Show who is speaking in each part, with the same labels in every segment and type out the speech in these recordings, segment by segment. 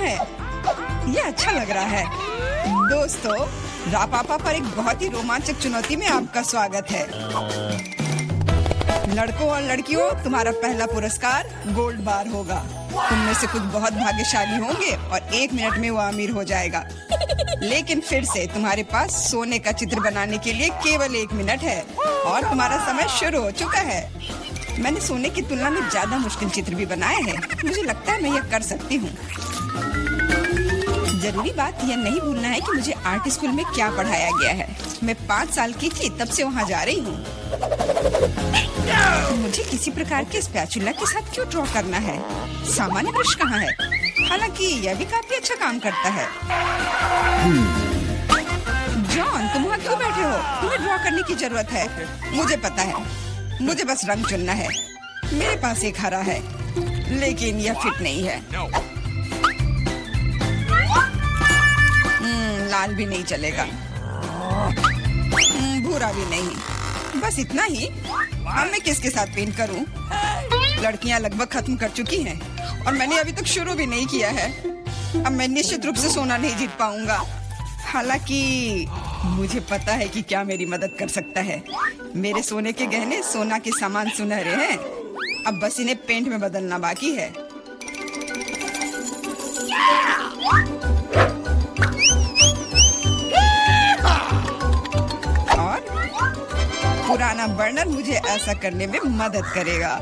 Speaker 1: है। ये अच्छा लग रहा है। दोस्तों, रापापा पर एक बहुत ही रोमांचक चुनौती में आपका स्वागत है। लड़कों और लड़कियों, तुम्हारा पहला पुरस्कार गोल्ड बार होगा। तुम में से कुछ बहुत भाग्यशाली होंगे और 1 मिनट में वो अमीर हो जाएगा। लेकिन फिर से तुम्हारे पास सोने का चित्र बनाने के लिए केवल 1 मिनट है और तुम्हारा समय शुरू हो चुका है। मैंने सोने की तुलना में ज्यादा मुश्किल चित्र भी बनाए हैं। मुझे लगता है मैं यह कर सकती हूँ। जरूरी बात यह नहीं भूलना है कि मुझे आर्ट स्कूल में क्या पढ़ाया गया है। मैं 5 साल की थी तब से वहाँ जा रही हूँ। मुझे किसी प्रकार के स्पैचुला के साथ क्यों ड्रॉ करना है? सामान्य ब्रश कहाँ है? हालांकि यह भी काफी अच्छा काम करता है। जॉन, तुम वहाँ क्यों बैठे हो? तुम्हें ड्रॉ करने की जरूरत है। मुझे पता है, मुझे बस रंग चुनना है। मेरे पास एक हरा है, लेकिन यह फिट नहीं है। लाल भी नहीं चलेगा, भूरा भी नहीं। बस इतना ही। अब मैं किसके साथ पेंट करूं? लड़कियां लगभग खत्म कर चुकी हैं और मैंने अभी तक शुरू भी नहीं किया है। अब मैं निश्चित रूप से सोना नहीं जीत पाऊंगा। हालांकि मुझे पता है कि क्या मेरी मदद कर सकता है। मेरे सोने के गहने सोना के समान सुनहरे हैं। अब बस इन्हें पेंट में बदलना बाकी है। और पुराना बर्नर मुझे ऐसा करने में मदद करेगा।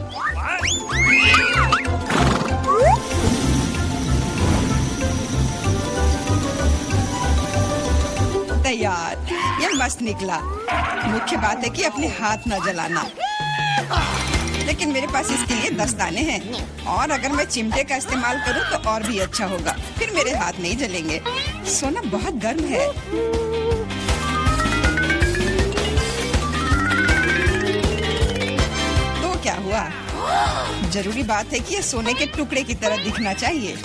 Speaker 1: तैयार। यह मस्त निकला। मुख्य बात है कि अपने हाथ न जलाना। लेकिन मेरे पास इसके लिए दस्ताने हैं और अगर मैं चिमटे का इस्तेमाल करूं तो और भी अच्छा होगा। फिर मेरे हाथ नहीं जलेंगे। सोना बहुत गर्म है। तो क्या हुआ? जरूरी बात है कि यह सोने के टुकड़े की तरह दिखना चाहिए।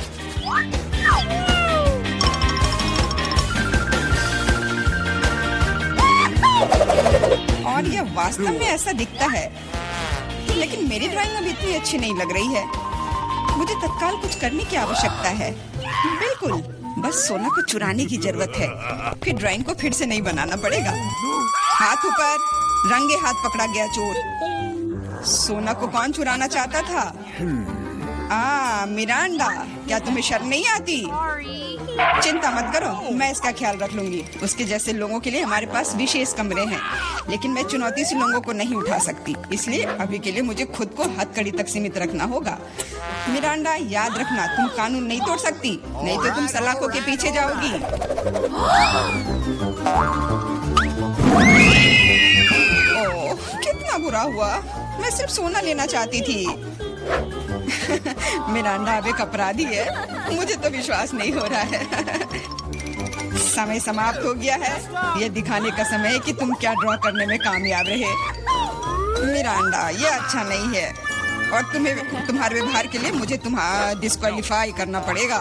Speaker 1: और यह वास्तव में ऐसा दिखता है। लेकिन मेरी ड्राइंग अभी इतनी अच्छी नहीं लग रही है। मुझे तत्काल कुछ करने की आवश्यकता है। बिल्कुल, बस सोना को चुराने की जरूरत है। फिर ड्राइंग को फिर से नहीं बनाना पड़ेगा। हाथ ऊपर, रंगे हाथ पकड़ा गया चोर। सोना को कौन चुराना चाहता था? मिरांडा, क्या तुम्हें शर्म नहीं आती? चिंता मत करो, मैं इसका ख्याल रख लूंगी। उसके जैसे लोगों के लिए हमारे पास विशेष कमरे हैं। लेकिन मैं चुनौती से लोगों को नहीं उठा सकती, इसलिए अभी के लिए मुझे खुद को हथकड़ी तक सीमित रखना होगा। मिरांडा, याद रखना, तुम कानून नहीं तोड़ सकती, नहीं तो तुम सलाखों के पीछे जाओगी। ओह, कितना बुरा हुआ। मैं सिर्फ सोना लेना चाहती थी। मिरांडा अब एक अपराधी है। मुझे तो विश्वास नहीं हो रहा है। समय समाप्त हो गया है। यह दिखाने का समय है कि तुम क्या ड्रॉ करने में कामयाब रहे। मिरांडा, यह अच्छा नहीं है और तुम्हारे व्यवहार के लिए मुझे तुम्हारा डिस्क्वालीफाई करना पड़ेगा।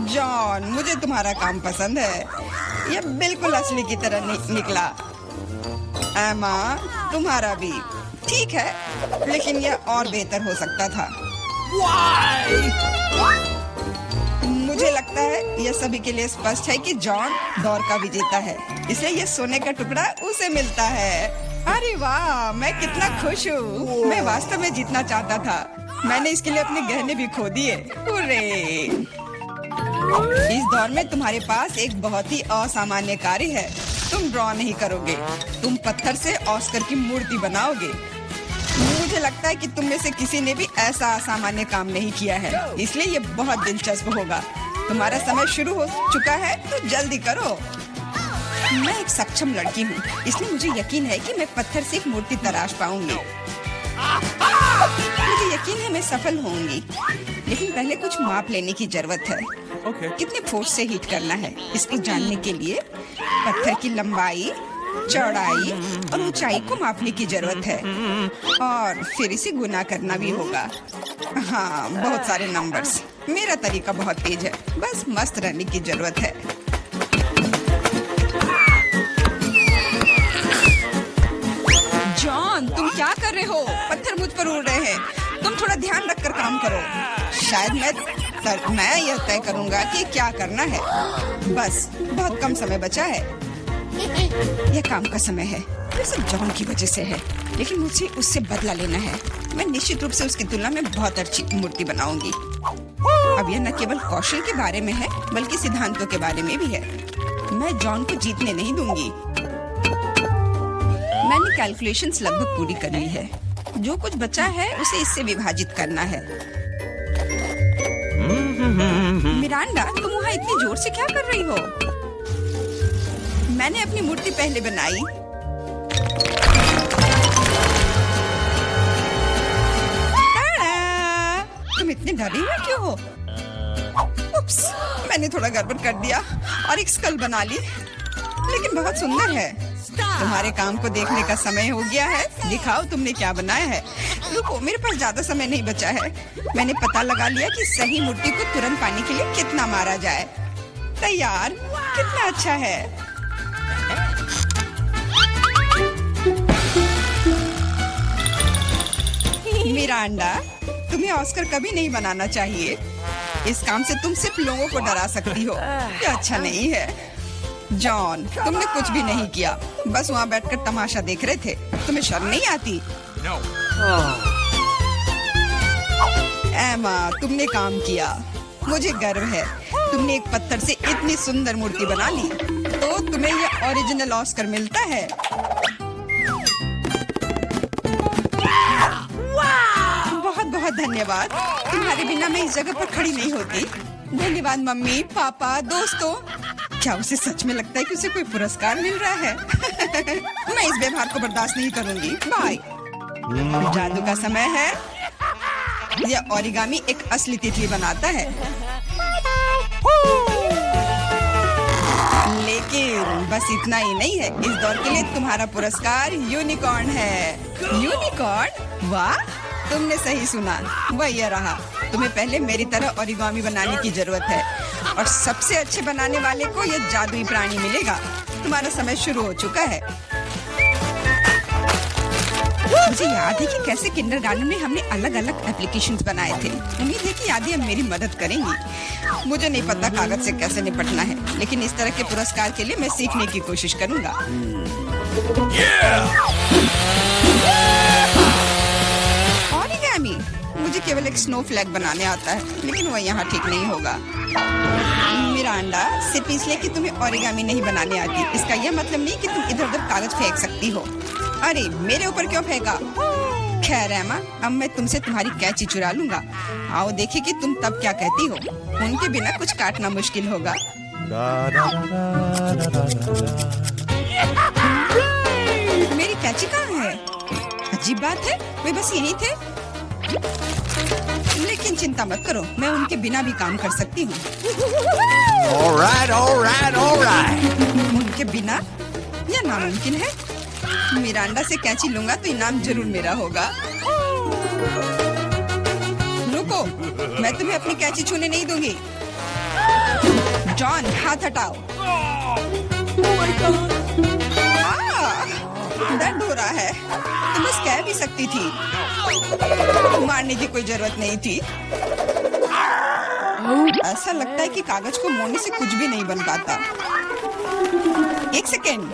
Speaker 1: जॉन, मुझे तुम्हारा काम पसंद है। यह बिल्कुल असली की तरह निकला। एमा, तुम्हारा भी ठीक है, लेकिन यह और बेहतर हो सकता था। मुझे लगता है यह सभी के लिए स्पष्ट है कि जॉन दौर का विजेता है, इसलिए यह सोने का टुकड़ा उसे मिलता है। अरे वाह, मैं कितना खुश हूँ। मैं वास्तव में जीतना चाहता था। मैंने इसके लिए अपने गहने भी खो दिए। हुर्रे! इस दौर में तुम्हारे पास एक बहुत ही असामान्य कार्य है। तुम ड्रॉ नहीं करोगे, तुम पत्थर से ऑस्कर की मूर्ति बनाओगे। मुझे लगता है कि तुम में से किसी ने भी ऐसा असामान्य काम नहीं किया है, इसलिए ये बहुत दिलचस्प होगा। तुम्हारा समय शुरू हो चुका है, तो जल्दी करो। मैं एक सक्षम लड़की हूँ, इसलिए मुझे यकीन है कि मैं पत्थर से एक मूर्ति तराश पाऊंगी। मुझे यकीन है मैं सफल होंगी, लेकिन पहले कुछ माप लेने की जरूरत है। कितने फोर्स से हीट करना है, इसको जानने के लिए पत्थर की लंबाई, चौड़ाई और ऊंचाई को मापने की जरूरत है और फिर इसे गुना करना भी होगा। हाँ, बहुत सारे नंबर्स। मेरा तरीका बहुत तेज है, बस मस्त रहने की जरूरत है। जॉन, तुम क्या कर रहे हो? पत्थर मुझ पर उड़ रहे हैं। तुम थोड़ा ध्यान रखकर काम करो। शायद मैं मैं यह तय करूंगा कि क्या करना है। बस बहुत कम समय बचा है। यह काम का समय है। ये सब जॉन की वजह से है, लेकिन मुझे उससे बदला लेना है। मैं निश्चित रूप से उसकी तुलना में बहुत अच्छी मूर्ति बनाऊंगी। अब यह न केवल कौशल के बारे में है, बल्कि सिद्धांतों के बारे में भी है। मैं जॉन को जीतने नहीं दूंगी। मैंने कैलकुलेशंस लगभग पूरी कर ली है। जो कुछ बचा है उसे इससे विभाजित करना है। मिरांडा, तुम वहाँ इतनी जोर से क्या कर रही हो? मैंने अपनी मूर्ति पहले बनाई। तुम इतने डरे हुए क्यों हो? उप्स, मैंने थोड़ा गड़बड़ कर दिया और एक स्कल बना ली, लेकिन बहुत सुंदर है। तुम्हारे काम को देखने का समय हो गया है। दिखाओ तुमने क्या बनाया है। रुको, मेरे पास ज्यादा समय नहीं बचा है। मैंने पता लगा लिया कि सही मूर्ति को तुरंत पाने के लिए कितना मारा जाए। तैयार? कितना अच्छा है। मिरांडा, तुम्हें ऑस्कर कभी नहीं बनाना चाहिए। इस काम से तुम सिर्फ लोगों को डरा सकती हो। यह अच्छा नहीं है। जॉन, तुमने कुछ भी नहीं किया, बस वहाँ बैठकर तमाशा देख रहे थे। तुम्हें शर्म नहीं आती? एमा, तुमने काम किया। मुझे गर्व है। तुमने एक पत्थर से इतनी सुंदर मूर्ति बना ली, तो तुम्हें यह ओरिजिनल ऑस्कर मिलता है। बहुत बहुत धन्यवाद। तुम्हारे बिना मैं इस जगह पर खड़ी नहीं होती। धन्यवाद मम्मी, पापा, दोस्तों। क्या उसे सच में लगता है कि उसे कोई पुरस्कार मिल रहा है? मैं इस व्यवहार को बर्दाश्त नहीं करूंगी। बाय। जादू का समय है। यह ओरिगामी एक असली तितली बनाता है, लेकिन बस इतना ही नहीं है। इस दौर के लिए तुम्हारा पुरस्कार यूनिकॉर्न है। यूनिकॉर्न? वाह, तुमने सही सुना। वह यह रहा। तुम्हें पहले मेरी तरह ओरिगामी बनाने की जरूरत है, और सबसे अच्छे बनाने वाले को यह जादुई प्राणी मिलेगा। तुम्हारा समय शुरू हो चुका है। मुझे याद है कि कैसे किंडरगार्टन में हमने अलग अलग एप्लीकेशंस बनाए थे। उम्मीद है कि यादें अब मेरी मदद करेंगी। मुझे नहीं पता कागज से कैसे निपटना है, लेकिन इस तरह के पुरस्कार के लिए मैं सीखने की कोशिश करूंगा। ओरिगामी, मुझे केवल एक स्नो फ्लैग बनाने आता है, लेकिन वह यहाँ ठीक नहीं होगा। मिरांडा, सिर्फ इसलिए कि तुम्हें ओरिगामी नहीं बनाने आती, इसका यह मतलब नहीं कि तुम इधर उधर कागज फेंक सकती हो। अरे, मेरे ऊपर क्यों फेंका? खैर एमा, अब मैं तुमसे तुम्हारी कैंची चुरा लूंगा। आओ देखें कि तुम तब क्या कहती हो। उनके बिना कुछ काटना मुश्किल होगा। मेरी कैंची कहाँ है? अजीब बात है, वे बस यहीं थे। लेकिन चिंता मत करो, मैं उनके बिना भी काम कर सकती हूँ। उनके बिना? यह नामुमकिन है। मिरांडा से कैंची लूंगा तो इनाम जरूर मेरा होगा। रुको, मैं तुम्हें अपनी कैंची छूने नहीं दूंगी। जॉन, हाथ हटाओ। दर्द हो रहा है। तुम बस कह भी सकती थी। मारने की कोई जरूरत नहीं थी। ऐसा लगता है कि कागज को मोड़ने से कुछ भी नहीं बन पाता। एक सेकेंड।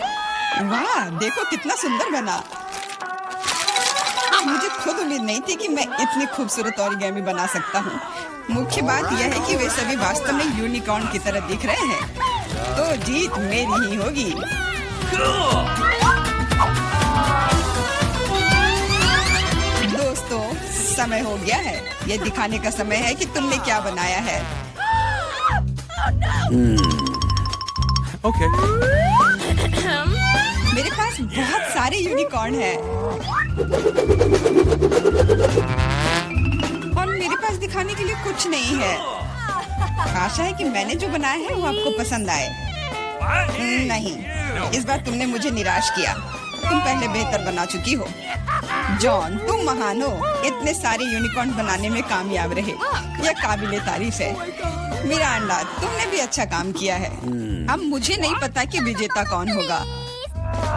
Speaker 1: वाह, देखो कितना सुंदर बना। मुझे खुद उम्मीद नहीं थी कि मैं इतनी खूबसूरत ओरिगामी बना सकता हूँ। मुख्य बात यह है कि वे सभी वास्तव में यूनिकॉर्न की तरह दिख रहे हैं, तो जीत मेरी ही होगी। दोस्तों, समय हो गया है। यह दिखाने का समय है कि तुमने क्या बनाया है।
Speaker 2: ओके।
Speaker 1: मेरे पास बहुत सारे यूनिकॉर्न हैं, और मेरे पास दिखाने के लिए कुछ नहीं है। आशा है कि मैंने जो बनाया है वो आपको पसंद आए। नहीं, इस बार तुमने मुझे निराश किया। तुम पहले बेहतर बना चुकी हो। जॉन, तुम महान हो। इतने सारे यूनिकॉर्न बनाने में कामयाब रहे, यह काबिले तारीफ है। मिरांडा, तुमने भी अच्छा काम किया है। अब मुझे नहीं पता कि विजेता कौन होगा।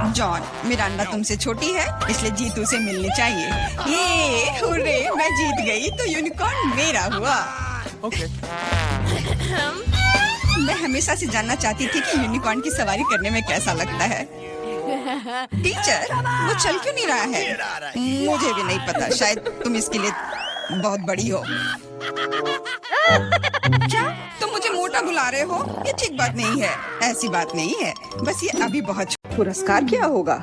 Speaker 1: जॉन, मिरांडा तुमसे छोटी है, इसलिए जीत उसे मिलनी चाहिए। ये हुर्रे, मैं जीत गई, तो यूनिकॉर्न मेरा हुआ।
Speaker 2: ओके।
Speaker 1: मैं हमेशा से जानना चाहती थी कि यूनिकॉर्न की सवारी करने में कैसा लगता है। टीचर, वो चल क्यों नहीं रहा है? मुझे भी नहीं पता, शायद तुम इसके लिए बहुत बड़ी हो। क्या तुम मुझे मोटा बुला रहे हो? ये ठीक बात नहीं है। ऐसी बात नहीं है, बस ये अभी बहुत। पुरस्कार क्या होगा?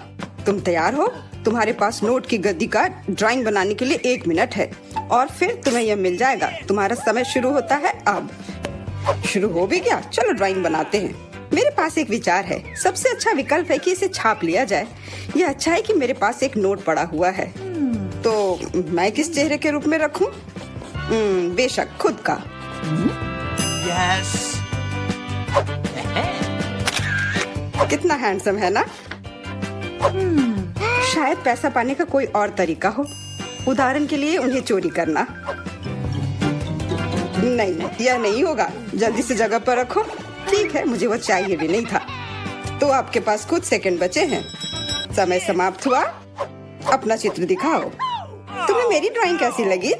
Speaker 1: तुम तैयार हो? तुम्हारे पास नोट की गद्दी का ड्राइंग बनाने के लिए 1 मिनट है और फिर तुम्हें यह मिल जाएगा। तुम्हारा समय शुरू होता है अब। शुरू हो भी गया? चलो ड्राइंग बनाते हैं। मेरे पास एक विचार है। सबसे अच्छा विकल्प है कि इसे छाप लिया जाए। यह अच्छा है कि मेरे पास एक नोट पड़ा हुआ है। तो मैं किस चेहरे के रूप में रखूं? बेशक खुद का।
Speaker 2: यस।
Speaker 1: कितना हैंडसम है ना? शायद पैसा पाने का कोई और तरीका हो। उदाहरण के लिए उन्हें चोरी करना। नहीं, यह नहीं होगा। जल्दी से जगह पर रखो। ठीक है, मुझे वो चाहिए भी नहीं था। तो आपके पास कुछ सेकंड बचे हैं। समय समाप्त हुआ। अपना चित्र दिखाओ। तुम्हें मेरी ड्राइंग कैसी लगी?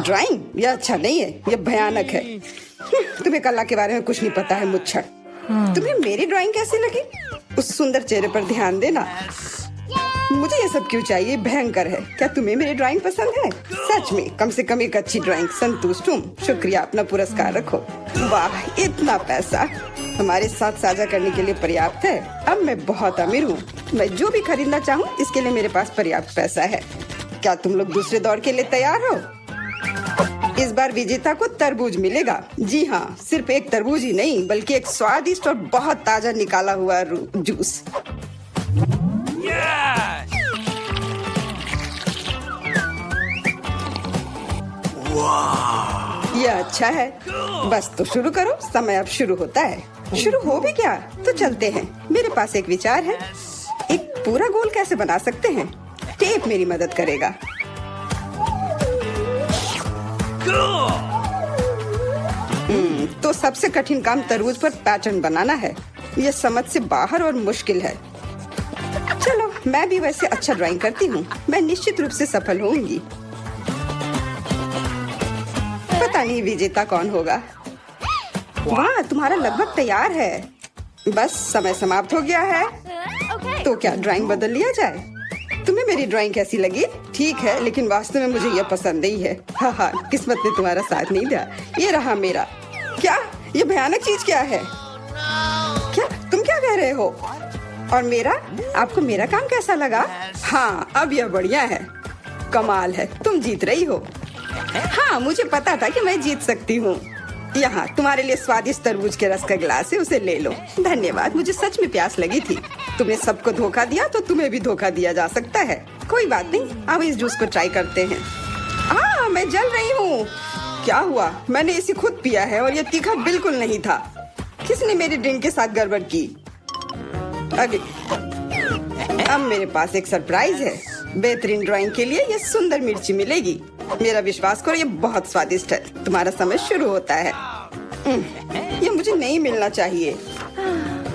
Speaker 1: ड्राइंग? यह अच्छा नहीं है, यह भयानक है। तुम्हें कला के बारे में कुछ नहीं पता है, मुच्छर। तुम्हें मेरी ड्राइंग कैसी लगी? उस सुंदर चेहरे पर ध्यान देना। मुझे ये सब क्यों चाहिए? भयंकर है। क्या तुम्हें मेरी ड्राइंग पसंद है? सच में, कम से कम एक अच्छी ड्राइंग। संतुष्ट हूँ। शुक्रिया, अपना पुरस्कार रखो। वाह, इतना पैसा हमारे साथ साझा करने के लिए पर्याप्त है। अब मैं बहुत अमीर हूँ। मैं जो भी खरीदना चाहूँ इसके लिए मेरे पास पर्याप्त पैसा है। क्या तुम लोग दूसरे दौर के लिए तैयार हो? इस बार विजेता को तरबूज मिलेगा। जी हाँ, सिर्फ एक तरबूज ही नहीं बल्कि एक स्वादिष्ट और बहुत ताजा निकाला हुआ जूस। यह अच्छा है। बस तो शुरू करो, समय अब शुरू होता है। शुरू हो भी क्या? तो चलते हैं। मेरे पास एक विचार है। एक पूरा गोल कैसे बना सकते हैं? टेप मेरी मदद करेगा। तो सबसे कठिन काम तरबूज पर पैटर्न बनाना है। यह समझ से बाहर और मुश्किल है। चलो, मैं भी वैसे अच्छा ड्राइंग करती हूँ। मैं निश्चित रूप से सफल होंगी। पता नहीं विजेता कौन होगा। वाह, तुम्हारा लगभग तैयार है। बस समय समाप्त हो गया है। तो क्या ड्राइंग बदल लिया जाए? तुम्हें मेरी ड्राइंग कैसी लगी? ठीक है, लेकिन वास्तव में मुझे यह पसंद नहीं है। हाँ, किस्मत ने तुम्हारा साथ नहीं दिया। ये रहा मेरा। क्या? ये भयानक चीज क्या है? क्या तुम क्या कह रहे हो? और मेरा? आपको मेरा काम कैसा लगा? हाँ, अब यह बढ़िया है। कमाल है, तुम जीत रही हो। हाँ, मुझे पता था कि मैं जीत सकती हूँ। यहाँ तुम्हारे लिए स्वादिष्ट तरबूज के रस का गिलास है, उसे ले लो। धन्यवाद, मुझे सच में प्यास लगी थी। तुमने सबको धोखा दिया तो तुम्हें भी धोखा दिया जा सकता है। कोई बात नहीं, अब इस जूस को ट्राई करते हैं। मैं जल रही हूँ। क्या हुआ? मैंने इसे खुद पिया है और यह तीखा बिल्कुल नहीं था। किसने मेरी ड्रिंक के साथ गड़बड़ की? अब मेरे पास एक सरप्राइज है। बेहतरीन ड्राइंग के लिए ये सुंदर मिर्ची मिलेगी। मेरा विश्वास करो, ये बहुत स्वादिष्ट है। तुम्हारा समय शुरू होता है। ये मुझे नहीं मिलना चाहिए।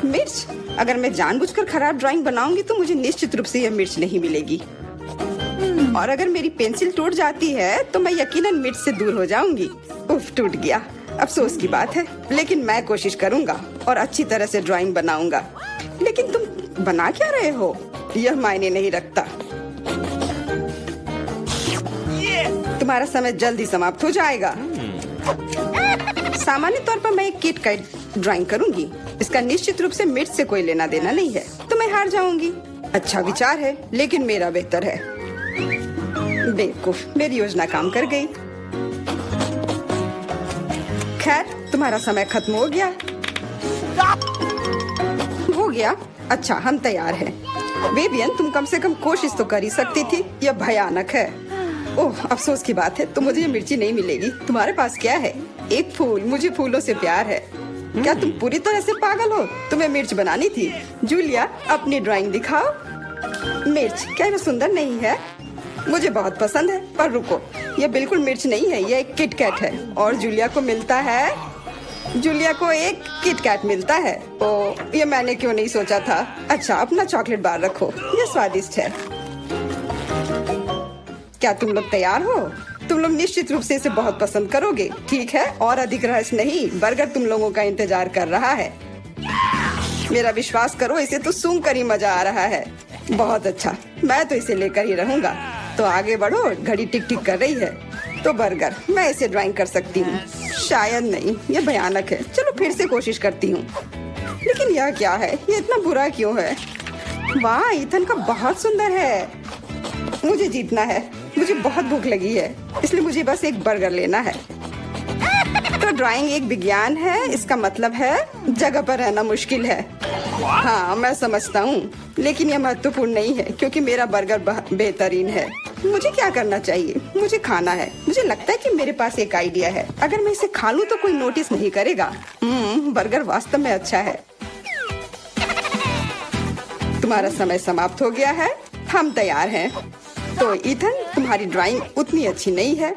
Speaker 1: मिर्च? अगर मैं जानबूझकर खराब ड्राइंग बनाऊंगी तो मुझे निश्चित रूप से यह मिर्च नहीं मिलेगी। और अगर मेरी पेंसिल टूट जाती है तो मैं यकीनन मिर्च से दूर हो जाऊंगी। उफ, टूट गया। अफसोस की बात है, लेकिन मैं कोशिश करूंगा और अच्छी तरह से ड्राइंग बनाऊंगा। लेकिन तुम बना क्या रहे हो? यह मायने नहीं रखता। तुम्हारा समय जल्दी समाप्त हो जाएगा। सामान्य तौर पर मैं एक किट का ड्राइंग करूंगी। इसका निश्चित रूप से मिर्च से कोई लेना देना नहीं है, तो मैं हार जाऊंगी। अच्छा विचार है, लेकिन मेरा बेहतर है। बेवकूफ, मेरी योजना काम कर गई। खैर, तुम्हारा समय खत्म हो गया। हो गया? अच्छा, हम तैयार हैं। बेबियन, तुम कम से कम कोशिश तो कर ही सकती थी। यह भयानक है। ओह, अफसोस की बात है, तो मुझे ये मिर्ची नहीं मिलेगी। तुम्हारे पास क्या है? एक फूल। मुझे फूलों से प्यार है। क्या तुम पूरी तरह से पागल हो? तुम्हें मिर्च बनानी थी। जूलिया, अपनी ड्राइंग दिखाओ। मिर्च? क्या यह सुंदर नहीं है? मुझे बहुत पसंद है, पर रुको, यह बिल्कुल मिर्च नहीं है, यह एक किटकैट है। और जूलिया को मिलता है, जूलिया को एक किटकैट मिलता है। ओ, ये मैंने क्यों नहीं सोचा था। अच्छा, अपना चॉकलेट बार रखो, यह स्वादिष्ट है। क्या तुम लोग तैयार हो? तुम तुम लोग निश्चित रूप से इसे बहुत पसंद करोगे, ठीक है? और अधिक रहस्य नहीं, बर्गर तुम लोगों का इंतजार कर रहा है। मेरा विश्वास करो, इसे तो सूंघ कर ही मजा आ रहा है। बहुत अच्छा, मैं तो इसे लेकर ही रहूंगा। तो आगे बढ़ो, घड़ी टिक टिक कर रही है। तो बर्गर, मैं इसे ड्राइंग कर सकती हूँ। शायद नहीं, ये भयानक है। चलो फिर से कोशिश करती हूँ। लेकिन यह क्या है? ये इतना बुरा क्यों है? वाह, ईथन का बहुत सुंदर है। मुझे जीतना है। मुझे बहुत भूख लगी है, इसलिए मुझे बस एक बर्गर लेना है। तो ड्राइंग एक विज्ञान है, इसका मतलब है जगह पर रहना मुश्किल है। हाँ, मैं समझता हूँ, लेकिन यह महत्वपूर्ण नहीं है क्योंकि मेरा बर्गर बेहतरीन है। मुझे क्या करना चाहिए? मुझे खाना है। मुझे लगता है कि मेरे पास एक आइडिया है। अगर मैं इसे खा लूँ तो कोई नोटिस नहीं करेगा। बर्गर वास्तव में अच्छा है। तुम्हारा समय समाप्त हो गया है, हम तैयार हैं। तो ईथन, तुम्हारी ड्राइंग उतनी अच्छी नहीं है।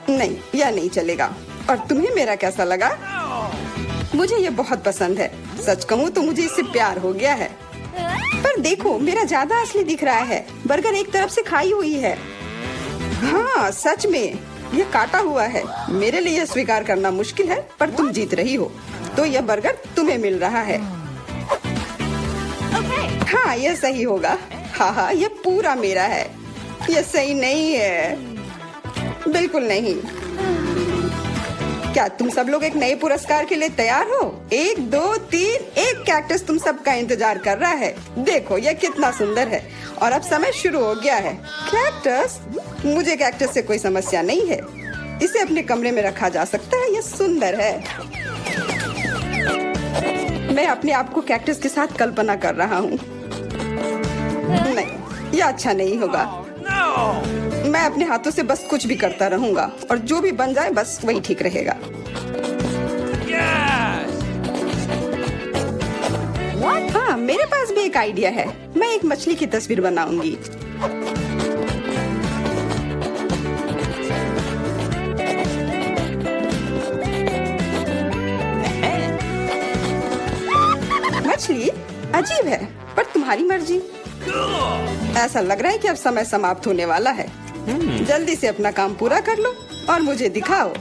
Speaker 1: नहीं, यह नहीं चलेगा। और तुम्हें मेरा कैसा लगा? मुझे ये बहुत पसंद है। सच कहूँ तो मुझे इससे प्यार हो गया है। पर देखो, मेरा ज्यादा असली दिख रहा है। बर्गर एक तरफ से खाई हुई है। हाँ, सच में यह काटा हुआ है। मेरे लिए यह स्वीकार करना मुश्किल है, पर तुम जीत रही हो। तो यह बर्गर तुम्हें मिल रहा है। हाँ, यह सही होगा। हाँ, यह पूरा मेरा है। यह सही नहीं है, बिल्कुल नहीं। क्या तुम सब लोग एक नए पुरस्कार के लिए तैयार हो? 1 2 3, एक कैक्टस तुम सबका इंतजार कर रहा है। देखो, यह कितना सुंदर है। और अब समय शुरू हो गया है। कैक्टस? मुझे कैक्टस से कोई समस्या नहीं है। इसे अपने कमरे में रखा जा सकता है। यह सुंदर है। मैं अपने आप को कैक्टस के साथ कल्पना कर रहा हूँ। नहीं, यह अच्छा नहीं होगा। मैं अपने हाथों से बस कुछ भी करता रहूंगा और जो भी बन जाए बस वही ठीक रहेगा। हाँ, मेरे पास भी एक आइडिया है। मैं एक मछली की तस्वीर बनाऊंगी। मछली अजीब है, पर तुम्हारी मर्जी। ऐसा लग रहा है कि अब समय समाप्त होने वाला है। जल्दी से अपना काम पूरा कर लो और मुझे दिखाओ।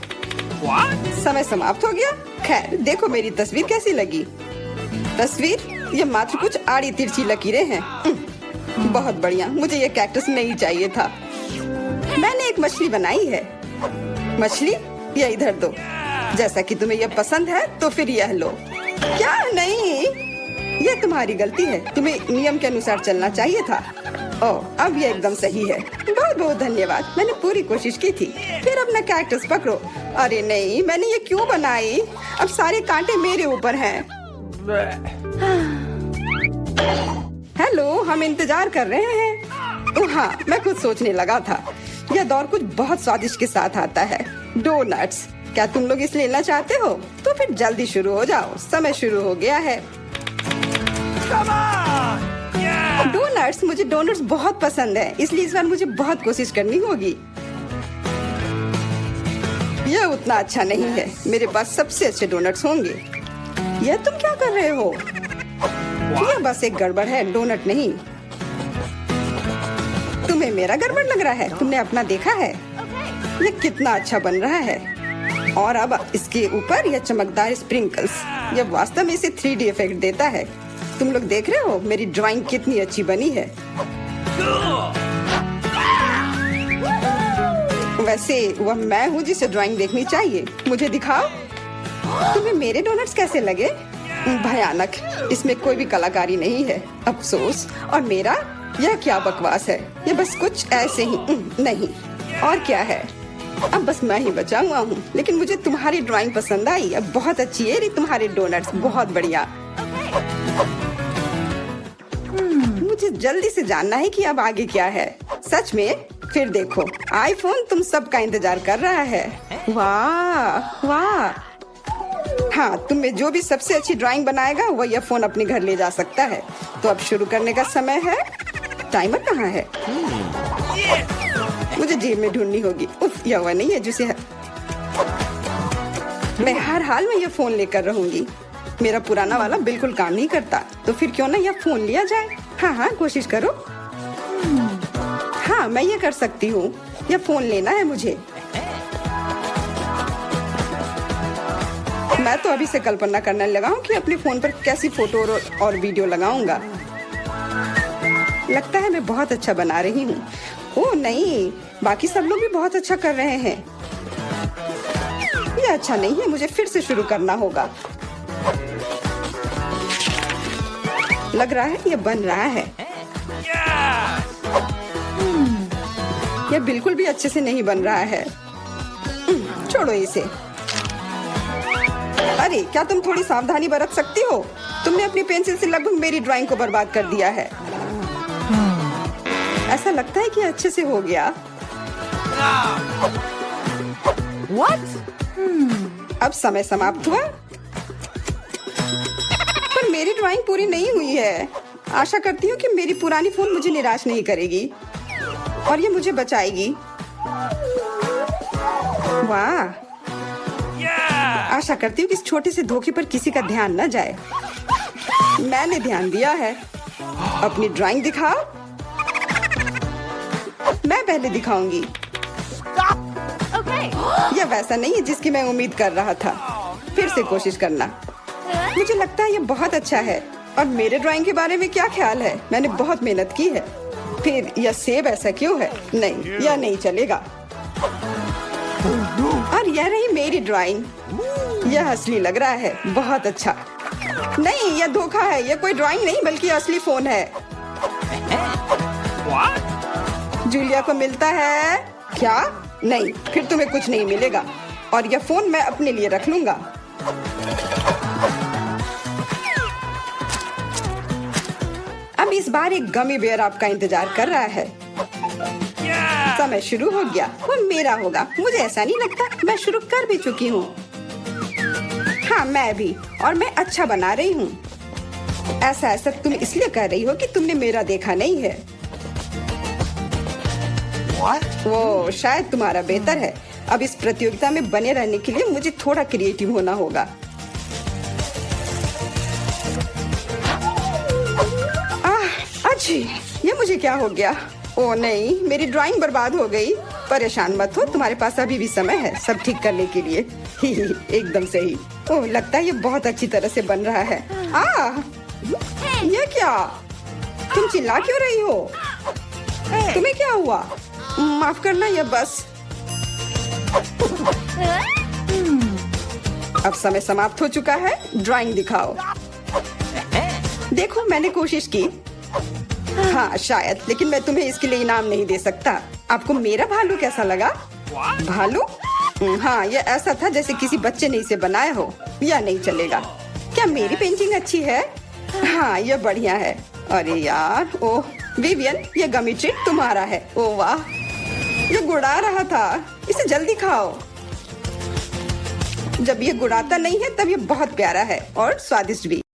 Speaker 1: समय समाप्त हो गया। खैर, देखो मेरी तस्वीर कैसी लगी। तस्वीर? ये मात्र कुछ आड़ी तिरछी लकीरें हैं। बहुत बढ़िया। मुझे ये कैक्टस नहीं चाहिए था। मैंने एक मछली बनाई है। मछली? यह इधर दो। जैसा कि तुम्हें यह पसंद है तो फिर यह लो। क्या? नहीं, यह तुम्हारी गलती है। तुम्हें नियम के अनुसार चलना चाहिए था। ओह, अब ये एकदम सही है। बहुत बहुत धन्यवाद। मैंने पूरी कोशिश की थी। फिर अपना कैक्टस पकड़ो। अरे नहीं, मैंने ये क्यों बनाई? अब सारे कांटे मेरे ऊपर हैं। हेलो, हम इंतजार कर रहे हैं। ओह हाँ, मैं कुछ सोचने लगा था। यह दौर कुछ बहुत स्वादिष्ट के साथ आता है। डोनट्स। क्या तुम लोग इसे लेना चाहते हो? तो फिर जल्दी शुरू हो जाओ। समय शुरू हो गया है। डोनट्स? मुझे डोनट्स बहुत पसंद है, इसलिए इस बार मुझे बहुत कोशिश करनी होगी। यह उतना अच्छा नहीं है। मेरे पास सबसे अच्छे डोनट्स होंगे। यह तुम क्या कर रहे हो? यह बस एक गड़बड़ है, डोनट नहीं। तुम्हें मेरा गड़बड़ लग रहा है? तुमने अपना देखा है? यह कितना अच्छा बन रहा है। और अब इसके ऊपर यह चमकदार स्प्रिंकल्स। यह वास्तव में इसे 3D इफेक्ट देता है। तुम लोग देख रहे हो मेरी ड्राइंग कितनी अच्छी बनी है। वैसे वह मैं हूँ जिसे ड्राइंग देखनी चाहिए। मुझे दिखाओ। तुम्हें मेरे डोनट्स कैसे लगे? भयानक। इसमें कोई भी कलाकारी नहीं है। अफसोस। और मेरा? यह क्या बकवास है। यह बस कुछ ऐसे ही। नहीं। और क्या है? अब बस मैं ही बचा हुआ हूँ। लेकिन मुझे तुम्हारी ड्राइंग पसंद आई। अब बहुत अच्छी है तुम्हारे डोनट्स। बहुत बढ़िया। मुझे जल्दी से जानना है कि अब आगे क्या है। सच में? फिर देखो, आईफोन तुम सबका इंतजार कर रहा है। वाह वाह। हाँ, तुम्हें जो भी सबसे अच्छी ड्राइंग बनाएगा वो यह फोन अपने घर ले जा सकता है। तो अब शुरू करने का समय है। टाइमर कहाँ है? मुझे जेब में ढूंढनी होगी। उफ, यह वह नहीं है जिसे मैं हर हाल में यह फोन लेकर रहूंगी। मेरा पुराना वाला बिल्कुल काम नहीं करता, तो फिर क्यों ना यह फोन लिया जाए। हाँ हाँ, कोशिश करो। हाँ, मैं ये कर सकती हूँ। यह फोन लेना है मुझे। मैं तो अभी से कल्पना करने लगा हूँ कि अपने फोन पर कैसी फोटो और वीडियो लगाऊंगा। लगता है मैं बहुत अच्छा बना रही हूँ। ओह नहीं, बाकी सब लोग भी बहुत अच्छा कर रहे हैं। ये अच्छा नहीं है, मुझे फिर से शुरू करना होगा। लग रहा है ये बन रहा है। ये बिल्कुल भी अच्छे से नहीं बन रहा है। छोड़ो इसे। अरे क्या तुम थोड़ी सावधानी बरत सकती हो? तुमने अपनी पेंसिल से लगभग मेरी ड्राइंग को बर्बाद कर दिया है। ऐसा लगता है कि अच्छे से हो गया।
Speaker 2: What?
Speaker 1: अब समय समाप्त हुआ, पर मेरी ड्राइंग पूरी नहीं हुई है। आशा करती हूँ कि मेरी पुरानी फोन मुझे निराश नहीं करेगी और ये मुझे बचाएगी। वाह, आशा करती हूँ कि इस छोटे से धोखे पर किसी का ध्यान न जाए। मैंने ध्यान दिया है। अपनी ड्राइंग दिखाओ। मैं पहले दिखाऊंगी।
Speaker 2: Okay.
Speaker 1: यह वैसा नहीं है जिसकी मैं उम्मीद कर रहा था। फिर से कोशिश करना। मुझे लगता है यह बहुत अच्छा है। और मेरे ड्राइंग के बारे में क्या ख्याल है? मैंने बहुत मेहनत की है। फिर यह सेब ऐसा क्यों है? नहीं, यह नहीं चलेगा। और यह रही मेरी ड्राइंग। यह असली लग रहा है। बहुत अच्छा। नहीं, यह धोखा है। यह कोई ड्राइंग नहीं बल्कि असली फोन है। जूलिया को मिलता है क्या? नहीं, फिर तुम्हें कुछ नहीं मिलेगा। और यह फोन मैं अपने लिए रख लूंगा। अब इस बार एक गमी बेयर आपका इंतजार कर रहा है। समय शुरू हो गया। वो मेरा होगा। मुझे ऐसा नहीं लगता। मैं शुरू कर भी चुकी हूँ। हाँ, मैं भी। और मैं अच्छा बना रही हूँ। ऐसा तुम इसलिए कर रही हो कि तुमने मेरा देखा नहीं है। वो शायद तुम्हारा बेहतर है। अब इस प्रतियोगिता में बने रहने के लिए मुझे थोड़ा क्रिएटिव होना होगा। अच्छी, ये मुझे क्या हो गया? ओ नहीं, मेरी ड्राइंग बर्बाद हो गई। परेशान मत हो, तुम्हारे पास अभी भी समय है सब ठीक करने के लिए। एकदम सही। ओह, लगता है ये बहुत अच्छी तरह से बन रहा है। ये क्या? तुम चिल्ला क्यों रही हो? तुम्हें क्या हुआ? माफ करना, ये बस। अब समय समाप्त हो चुका है। ड्राइंग दिखाओ। देखो, मैंने कोशिश की। हाँ शायद, लेकिन मैं तुम्हें इसके लिए इनाम नहीं दे सकता। आपको मेरा भालू कैसा लगा? भालू? हाँ, यह ऐसा था जैसे किसी बच्चे ने इसे बनाया हो। यह नहीं चलेगा। क्या मेरी पेंटिंग अच्छी है? हाँ, यह बढ़िया है। अरे यार, ओह विवियन, यह गमी ट्रीट तुम्हारा है। ओह वाह, यह गुड़ा रहा था। इसे जल्दी खाओ। जब ये गुड़ाता नहीं है तब ये बहुत प्यारा है और स्वादिष्ट भी।